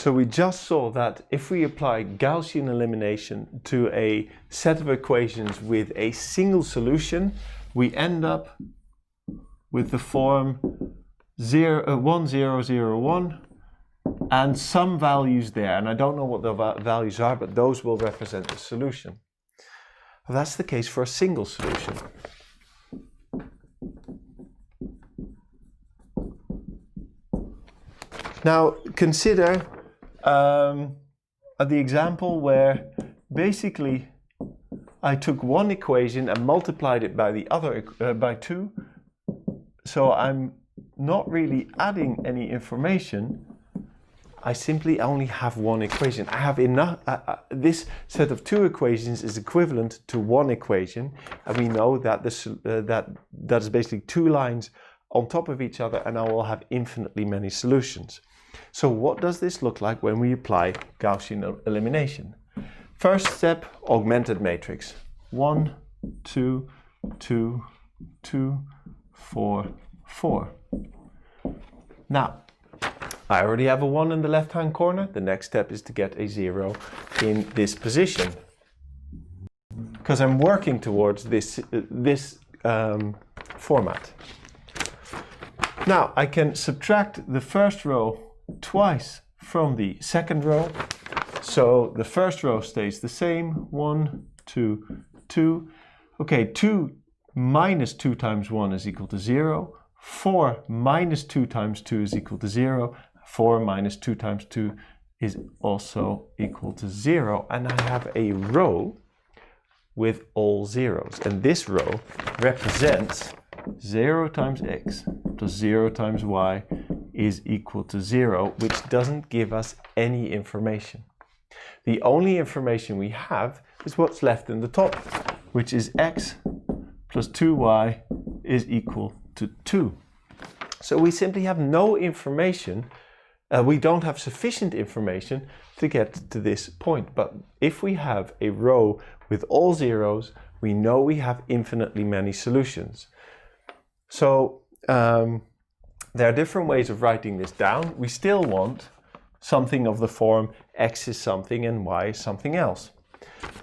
So we just saw that if we apply Gaussian elimination to a set of equations with a single solution, we end up with the form 1, 0, 0, 1 and some values there. And I don't know what the values are, but those will represent the solution. Well, that's the case for a single solution. Now consider the example where basically I took one equation and multiplied it by the other by 2. So I'm not really adding any information. I simply only have one equation. I have enough. This set of 2 equations is equivalent to one equation, and we know that that is basically 2 lines on top of each other, and I will have infinitely many solutions. So what does this look like when we apply Gaussian elimination? First step, augmented matrix. 1, 2, 2, 2, 4, 4. Now, I already have a 1 in the left-hand corner. The next step is to get a 0 in this position, because I'm working towards this format. Now, I can subtract the first row twice from the second row. So the first row stays the same. 1, 2, 2. Okay, 2 minus 2 times 1 is equal to 0. 4 minus 2 times 2 is equal to 0. 4 minus 2 times 2 is also equal to 0. And I have a row with all zeros. And this row represents 0 times x plus 0 times y is equal to 0, which doesn't give us any information. The only information we have is what's left in the top, which is x plus 2y is equal to 2. So we simply have no information. We don't have sufficient information to get to this point. But if we have a row with all zeros, we know we have infinitely many solutions. So there are different ways of writing this down. We still want something of the form x is something and y is something else.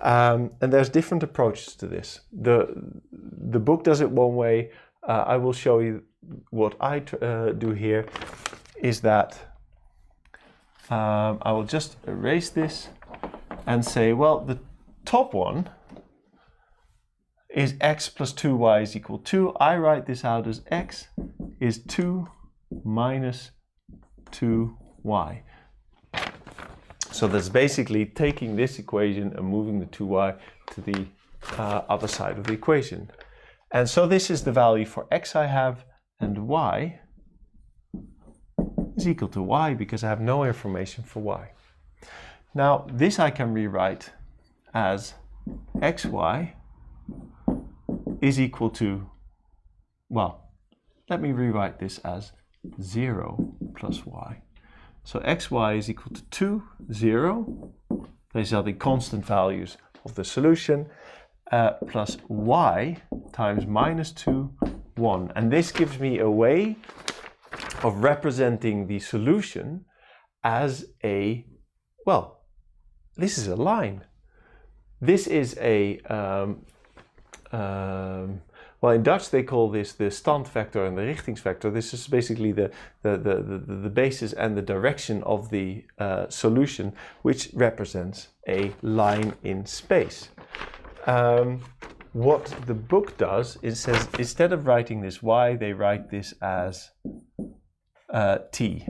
And there's different approaches to this. The book does it one way. I will show you what I do here is that I will just erase this and say, well, the top one is x plus 2y is equal to 2. I write this out as x is 2 minus 2y. So that's basically taking this equation and moving the 2y to the other side of the equation. And so this is the value for x I have, and y is equal to y because I have no information for y. Now this I can rewrite as xy is equal to, well, let me rewrite this as 0 plus y. So xy is equal to 2, 0. These are the constant values of the solution, plus y times minus 2, 1. And this gives me a way of representing the solution as a, well, this is a line. This is a, well, in Dutch they call this the standvector and the richtingsvector. This is basically the basis and the direction of the solution, which represents a line in space. What the book does is says instead of writing this y, they write this as t,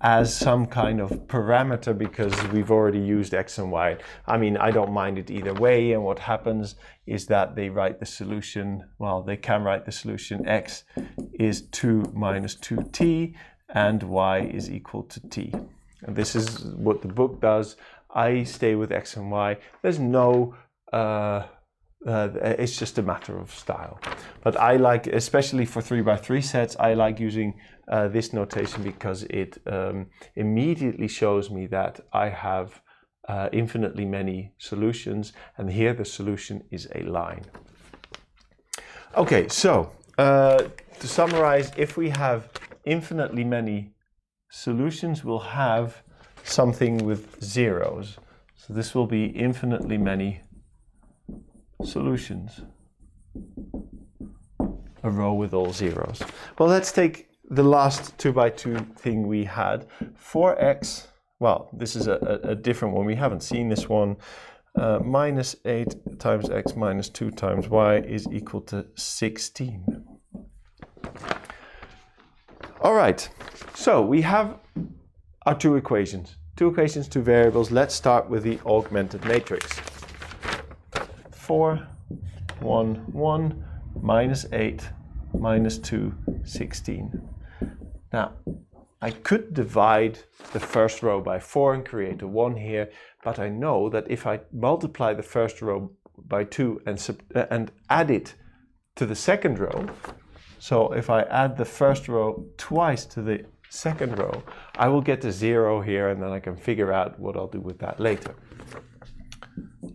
as some kind of parameter, because we've already used x and y. I mean, I don't mind it either way, and what happens is that they write the solution, well, they can write the solution x is 2 minus 2t and y is equal to t. And this is what the book does. I stay with x and y. There's no it's just a matter of style. But I like, especially for 3x3 sets, I like using this notation because it immediately shows me that I have infinitely many solutions, and here the solution is a line. Okay, so to summarize, if we have infinitely many solutions, we'll have something with zeros. So this will be infinitely many solutions. A row with all zeros. Well, let's take the last 2 by 2 thing we had. 4x, well, this is a different one. We haven't seen this one. Minus 8 times x minus 2 times y is equal to 16. All right, so we have our 2 equations. 2 equations, 2 variables. Let's start with the augmented matrix. 4, 1, 1, minus 8, minus 2, 16. Now, I could divide the first row by 4 and create a 1 here, but I know that if I multiply the first row by 2 and add it to the second row, so if I add the first row twice to the second row, I will get a 0 here, and then I can figure out what I'll do with that later.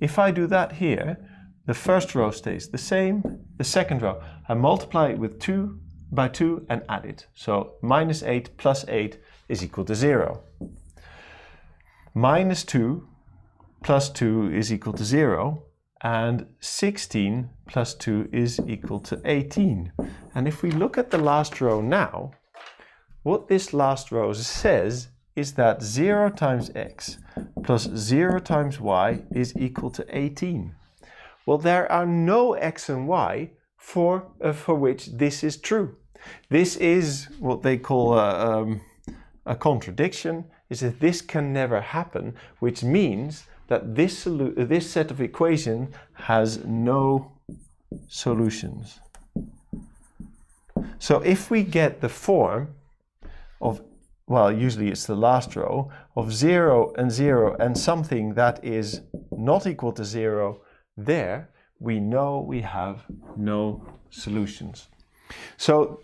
If I do that here, the first row stays the same. The second row, I multiply it with 2 by 2 and add it. So minus 8 plus 8 is equal to 0. Minus 2 plus 2 is equal to 0. And 16 plus 2 is equal to 18. And if we look at the last row now, what this last row says is that 0 times x plus 0 times y is equal to 18. Well, there are no x and y for which this is true. This is what they call a contradiction, is that this can never happen, which means that this set of equations has no solutions. So if we get the form of, well, usually it's the last row, of 0 and 0 and something that is not equal to 0, there we know we have no solutions. So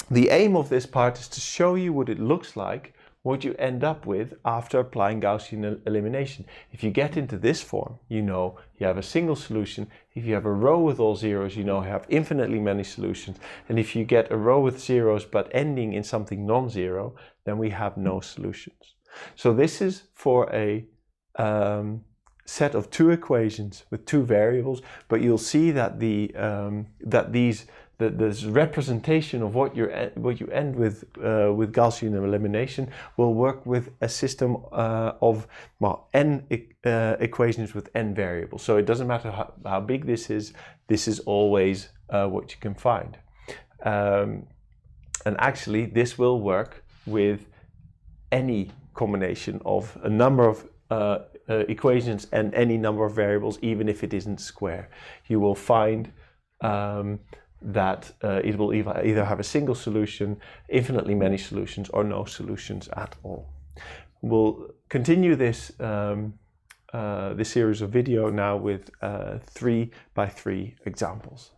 the aim of this part is to show you what it looks like, what you end up with after applying Gaussian elimination. If you get into this form, you know you have a single solution. If you have a row with all zeros, you know you have infinitely many solutions. And if you get a row with zeros but ending in something non-zero, then we have no solutions. So this is for a set of 2 equations with 2 variables, but you'll see that this representation of what you end with Gaussian elimination will work with a system of n equations with n variables. So it doesn't matter how big this is always what you can find. And actually this will work with any combination of a number of equations and any number of variables, even if it isn't square. You will find that it will either have a single solution, infinitely many solutions, or no solutions at all. We'll continue this this series of video now with 3 by 3 examples.